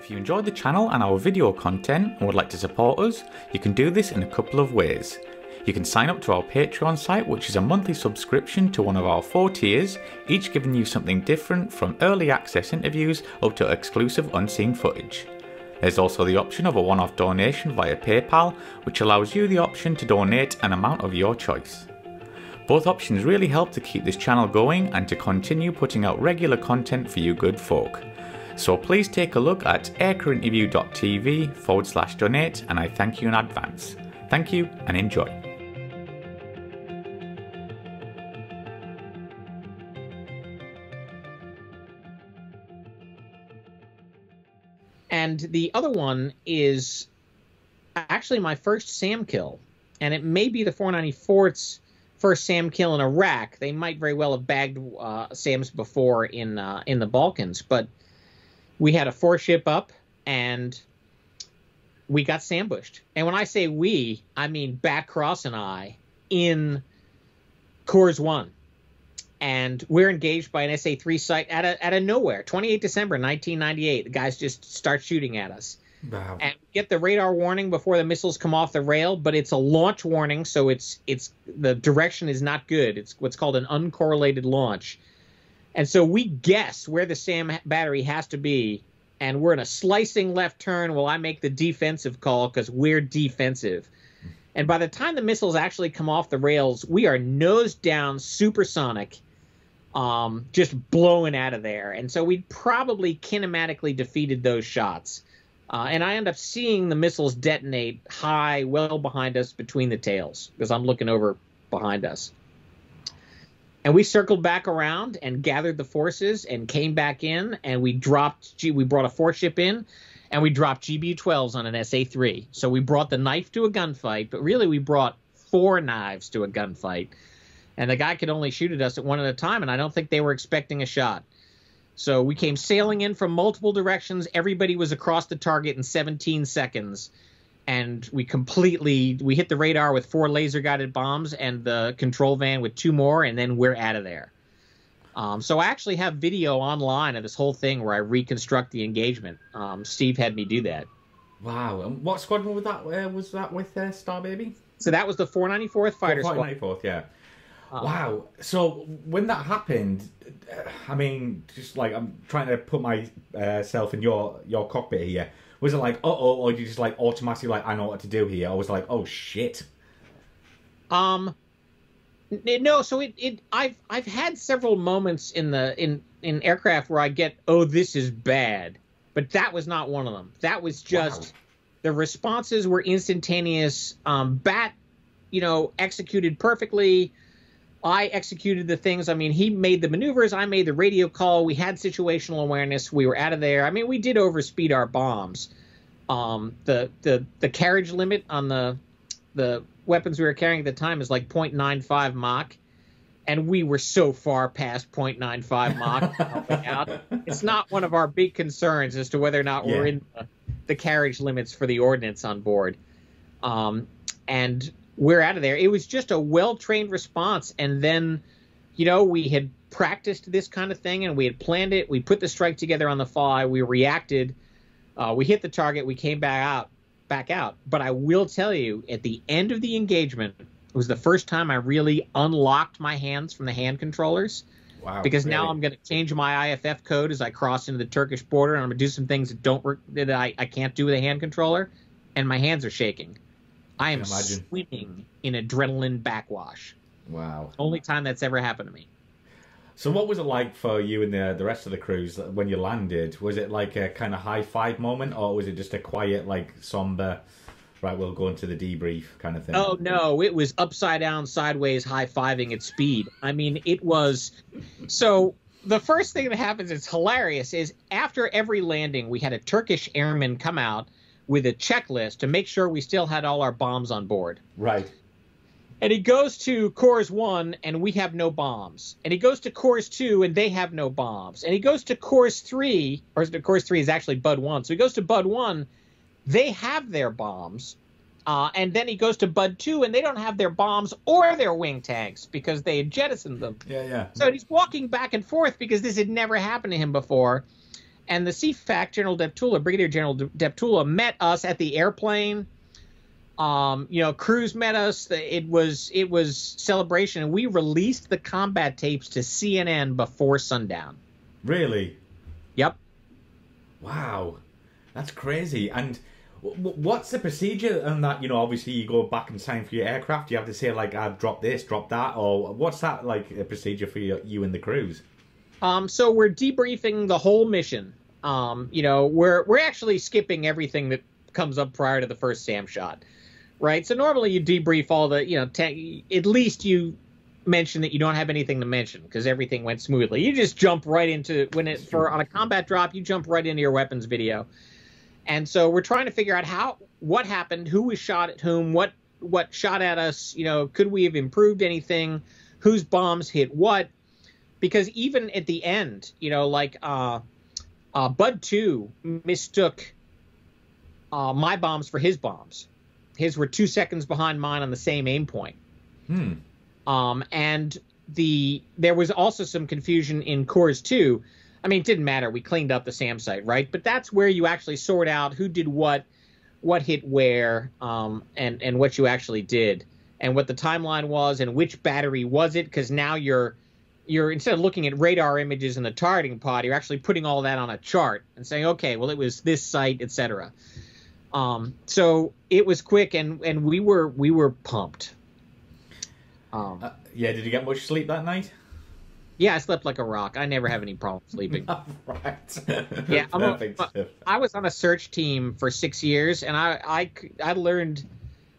If you enjoyed the channel and our video content and would like to support us, you can do this in a couple of ways. You can sign up to our Patreon site, which is a monthly subscription to one of our 4 tiers, each giving you something different from early access interviews up to exclusive unseen footage. There's also the option of a one-off donation via PayPal, which allows you the option to donate an amount of your choice. Both options really help to keep this channel going and to continue putting out regular content for you good folk. So please take a look at aircrewinterview.tv/donate, and I thank you in advance. Thank you and enjoy. And the other one is actually my first SAM kill, and it may be the 494th's first SAM kill in Iraq. They might very well have bagged SAMs before in the Balkans, but we had a 4-ship up, and we got sambushed. And when I say we, I mean Backcross and I in Coors 1. And we're engaged by an SA-3 site out of nowhere. 28 December 1998. The guys just start shooting at us. Wow. And we get the radar warning before the missiles come off the rail, but it's a launch warning, so it's the direction is not good. It's what's called an uncorrelated launch. And so we guess where the SAM battery has to be, and we're in a slicing left turn while I make the defensive call because we're defensive. And by the time the missiles actually come off the rails, we are nose down, supersonic, just blowing out of there. And so we probably kinematically defeated those shots. And I end up seeing the missiles detonate high, well behind us between the tails, because I'm looking over behind us. And we circled back around and gathered the forces and came back in, and we brought a 4-ship in, and we dropped GBU-12s on an SA-3. So we brought the knife to a gunfight, but really we brought 4 knives to a gunfight. And the guy could only shoot at us at one at a time, and I don't think they were expecting a shot. So we came sailing in from multiple directions. Everybody was across the target in 17 seconds. And we hit the radar with 4 laser-guided bombs and the control van with 2 more, and then we're out of there. So I actually have video online of this whole thing where I reconstruct the engagement. Steve had me do that. Wow. And what squadron was that with Starbaby? So that was the 494th Fighter Squad. 494th, yeah. Wow. So when that happened, I mean, just like I'm trying to put myself in your cockpit here. Was it like, uh-oh, or you just like automatically like, I know what to do here? I was like, oh shit. No, so I've had several moments in aircraft where I get, oh, this is bad. But that was not one of them. That was just the responses were instantaneous. Bat, executed perfectly. I executed the things. I mean, he made the maneuvers. I made the radio call. We had situational awareness. We were out of there. I mean, we did overspeed our bombs. The carriage limit on the weapons we were carrying at the time is like 0.95 Mach. And we were so far past 0.95 Mach. It's not one of our big concerns as to whether or not we're in the carriage limits for the ordnance on board. And we're out of there. It was just a well-trained response. And then, we had practiced this kind of thing and we had planned it. We put the strike together on the fly. We reacted. We hit the target. We came back out. But I will tell you, at the end of the engagement, it was the first time I really unlocked my hands from the hand controllers. Wow. Because really? now I'm going to change my IFF code as I cross into the Turkish border, and I'm going to do some things that I can't do with a hand controller, and my hands are shaking. I am swimming in adrenaline backwash. Wow. Only time that's ever happened to me. So what was it like for you and the rest of the crews when you landed? Was it like a kind of high-five moment, or was it just a quiet, like, somber, right, we'll go into the debrief kind of thing? Oh, no. It was upside-down, sideways, high-fiving at speed. I mean, it was... So the first thing that happens, it's hilarious, is after every landing, we had a Turkish airman come out with a checklist to make sure we still had all our bombs on board. Right. And he goes to Coors 1, and we have no bombs. And he goes to Coors 2, and they have no bombs. And he goes to Coors 3, or Coors 3 is actually Bud 1. So he goes to Bud 1, they have their bombs. And then he goes to Bud 2, and they don't have their bombs or their wing tanks because they had jettisoned them. Yeah, yeah. So he's walking back and forth because this had never happened to him before. And the CFAC, General Deptula, Brigadier General Deptula, met us at the airplane. Crews met us. It was celebration, and we released the combat tapes to CNN before sundown. Really? Yep. Wow, that's crazy. And what's the procedure on that? Obviously you go back and sign for your aircraft. You have to say like, "I've dropped this, dropped that," or what's that like a procedure for you and the crews? So we're debriefing the whole mission. We're actually skipping everything that comes up prior to the first SAM shot, right? So normally you debrief all the, at least you mention that you don't have anything to mention because everything went smoothly. You just jump right into on a combat drop, you jump right into your weapons video. And so we're trying to figure out what happened, who was shot at whom, what shot at us, could we have improved anything, whose bombs hit what. Because even at the end, Bud 2 mistook my bombs for his bombs. His were 2 seconds behind mine on the same aim point. And there was also some confusion in Cores 2. I mean, it didn't matter. We cleaned up the SAM site, right? But that's where you actually sort out who did what hit where, and what you actually did, and what the timeline was, and which battery was it, because now you're instead of looking at radar images in the targeting pod, you're actually putting all that on a chart and saying, okay, well, it was this site, etc. So it was quick, and we were pumped. Yeah, did you get much sleep that night? Yeah, I slept like a rock. I never have any problem sleeping. Right. Yeah, Perfect. I was on a search team for 6 years, and I learned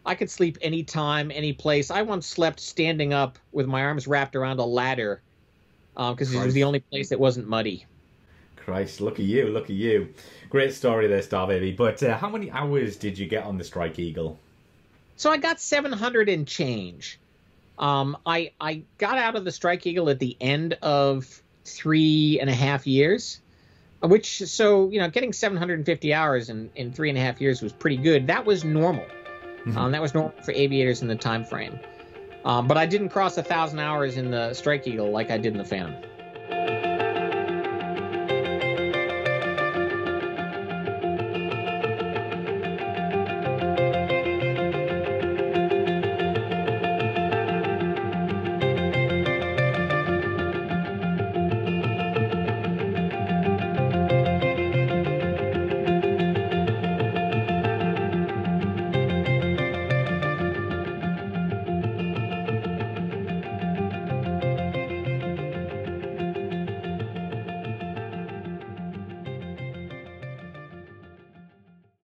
I could sleep anytime, any place. I once slept standing up with my arms wrapped around a ladder because it was the only place that wasn't muddy. Christ, look at you, look at you. Great story there, Starbaby. But how many hours did you get on the Strike Eagle? So I got 700 and change. I got out of the Strike Eagle at the end of 3.5 years, getting 750 hours in 3.5 years was pretty good. That was normal. That was normal for aviators in the time frame. But I didn't cross 1,000 hours in the Strike Eagle like I did in the Phantom.